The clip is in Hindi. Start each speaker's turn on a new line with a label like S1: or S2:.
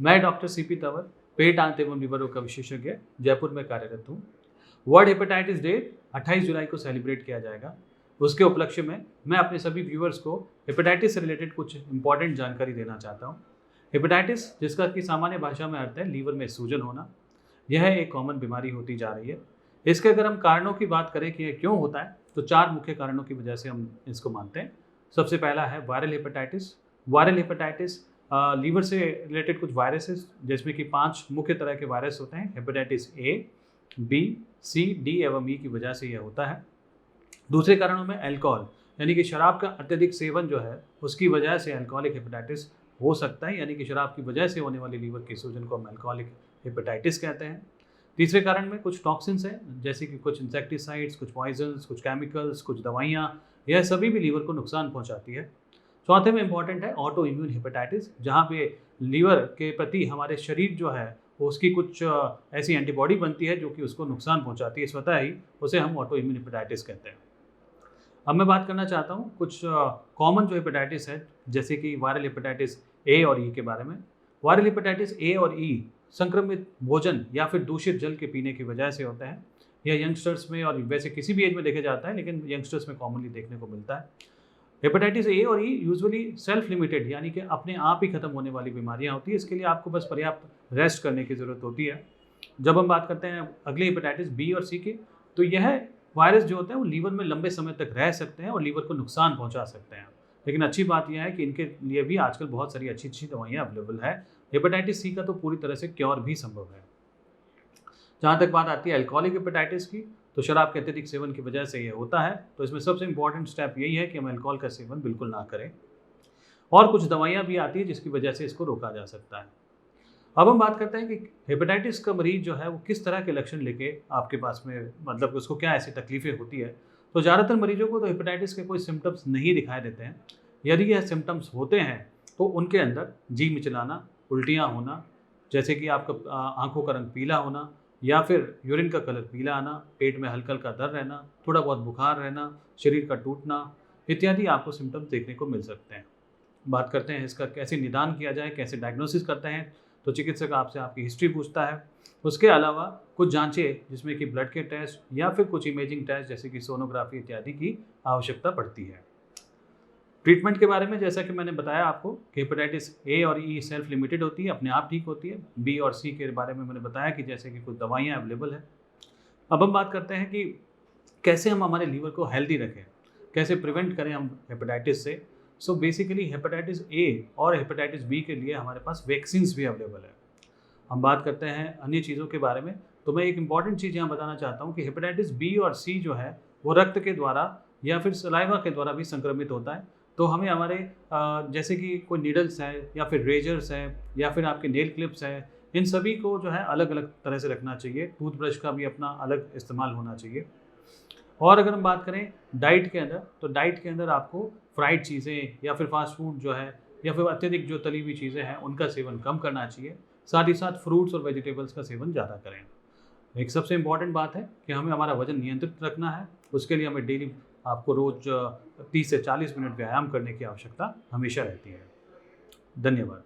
S1: मैं डॉक्टर सीपी तंवर, पेट, आंत एवं लिवर रोग का विशेषज्ञ, जयपुर में कार्यरत हूँ। वर्ल्ड हेपेटाइटिस डे 28 जुलाई को सेलिब्रेट किया जाएगा। उसके उपलक्ष्य में मैं अपने सभी व्यूअर्स को हेपेटाइटिस से रिलेटेड कुछ इंपॉर्टेंट जानकारी देना चाहता हूँ। हेपेटाइटिस, जिसका कि सामान्य भाषा में अर्थ है लीवर में सूजन होना, यह एक कॉमन बीमारी होती जा रही है। इसके अगर हम कारणों की बात करें कि यह क्यों होता है, तो 4 मुख्य कारणों की वजह से हम इसको मानते हैं। सबसे पहला है viral hepatitis. Viral hepatitis liver से रिलेटेड कुछ वायरसेस, जिसमें कि 5 मुख्य तरह के वायरस होते हैं। Hepatitis A, B, C, D एवं ई की वजह से यह होता है। दूसरे कारणों में अल्कोहल, यानी कि शराब का अत्यधिक सेवन जो है उसकी वजह से अल्कोहलिक हेपेटाइटिस हो सकता है, यानी कि शराब की वजह से होने वाली लीवर की सूजन को हम अल्कोहलिक हेपेटाइटिस कहते हैं। तीसरे कारण में कुछ टॉक्सिन्स हैं, जैसे कि कुछ इंसेक्टिसाइड्स, कुछ पॉइजन्स, कुछ केमिकल्स, कुछ दवाइयाँ, यह सभी भी लीवर को नुकसान पहुँचाती है। चौथे में इंपॉर्टेंट है ऑटो इम्यून हेपेटाइटिस, जहाँ पे लीवर के प्रति हमारे शरीर जो है उसकी कुछ ऐसी एंटीबॉडी बनती है जो कि उसको नुकसान पहुंचाती है स्वतः ही, उसे हम ऑटो इम्यून हेपेटाइटिस कहते हैं। अब मैं बात करना चाहता हूँ कुछ कॉमन जो हेपेटाइटिस है, जैसे कि वायरल हेपेटाइटिस ए और ई के बारे में। वायरल हेपेटाइटिस ए और ई संक्रमित भोजन या फिर दूषित जल के पीने की वजह से होता है। यह यंगस्टर्स में और वैसे किसी भी एज में देखा जाता है, लेकिन यंगस्टर्स में कॉमनली देखने को मिलता है। हेपेटाइटिस ए और ई यूजुअली सेल्फ लिमिटेड, यानी कि अपने आप ही खत्म होने वाली बीमारियां होती है। इसके लिए आपको बस पर्याप्त रेस्ट करने की ज़रूरत होती है। जब हम बात करते हैं अगले हेपेटाइटिस बी और सी की, तो यह वायरस जो होते हैं वो लीवर में लंबे समय तक रह सकते हैं और लीवर को नुकसान पहुंचा सकते हैं। लेकिन अच्छी बात यह है कि इनके लिए भी आजकल बहुत सारी अच्छी अच्छी दवाइयाँ अवेलेबल है। हेपेटाइटिस सी का तो पूरी तरह से क्योर भी संभव है। जहाँ तक बात आती है अल्कोहलिक हेपेटाइटिस की, तो शराब के अत्यधिक सेवन की वजह से ये होता है। तो इसमें सबसे इंपॉर्टेंट स्टेप यही है कि हम अल्कोहल का सेवन बिल्कुल ना करें। और कुछ दवाइयाँ भी आती है जिसकी वजह से इसको रोका जा सकता है। अब हम बात करते हैं कि हेपेटाइटिस का मरीज जो है वो किस तरह के लक्षण लेके आपके पास में, मतलब उसको क्या ऐसी तकलीफें होती है। तो ज़्यादातर मरीजों को तो हेपेटाइटिस के कोई सिम्टम्स नहीं दिखाई देते हैं। यदि यह सिम्टम्स होते हैं तो उनके अंदर जी मिचलाना, उल्टियाँ होना, जैसे कि आपका आँखों का रंग पीला होना, या फिर यूरिन का कलर पीला आना, पेट में हल्का हल्का दर्द रहना, थोड़ा बहुत बुखार रहना, शरीर का टूटना इत्यादि आपको सिम्टम्स देखने को मिल सकते हैं। बात करते हैं इसका कैसे निदान किया जाए, कैसे डायग्नोसिस करते हैं। तो चिकित्सक आपसे आपकी हिस्ट्री पूछता है। उसके अलावा कुछ जांचें, जिसमें कि ब्लड के टेस्ट या फिर कुछ इमेजिंग टेस्ट जैसे कि सोनोग्राफी इत्यादि की आवश्यकता पड़ती है। ट्रीटमेंट के बारे में जैसा कि मैंने बताया आपको कि हेपेटाइटिस ए और ई सेल्फ लिमिटेड होती है, अपने आप ठीक होती है। बी और सी के बारे में मैंने बताया कि जैसे कि कुछ दवाइयाँ अवेलेबल है। अब हम बात करते हैं कि कैसे हम हमारे लीवर को हेल्दी रखें, कैसे प्रिवेंट करें हम हेपेटाइटिस से। सो बेसिकली हेपेटाइटिस ए और हेपेटाइटिस बी के लिए हमारे पास वैक्सीन्स भी अवेलेबल है। हम बात करते हैं अन्य चीज़ों के बारे में, तो मैं एक इम्पॉर्टेंट चीज़ यहाँ बताना चाहता हूँ कि हेपेटाइटिस बी और सी जो है वो रक्त के द्वारा या फिर सलाइवा के द्वारा भी संक्रमित होता है। तो हमें हमारे जैसे कि कोई नीडल्स है या फिर रेजर्स है या फिर आपके नेल क्लिप्स है, इन सभी को जो है अलग अलग तरह से रखना चाहिए। टूथब्रश का भी अपना अलग इस्तेमाल होना चाहिए। और अगर हम बात करें डाइट के अंदर, तो डाइट के अंदर आपको फ्राइड चीज़ें या फिर फास्ट फूड जो है या फिर अत्यधिक जो तली हुई चीज़ें हैं उनका सेवन कम करना चाहिए। साथ ही साथ फ्रूट्स और वेजिटेबल्स का सेवन ज़्यादा करें। एक सबसे इम्पॉर्टेंट बात है कि हमें हमारा वजन नियंत्रित रखना है। उसके लिए हमें डेली आपको रोज़ 30 से 40 मिनट व्यायाम करने की आवश्यकता हमेशा रहती है। धन्यवाद।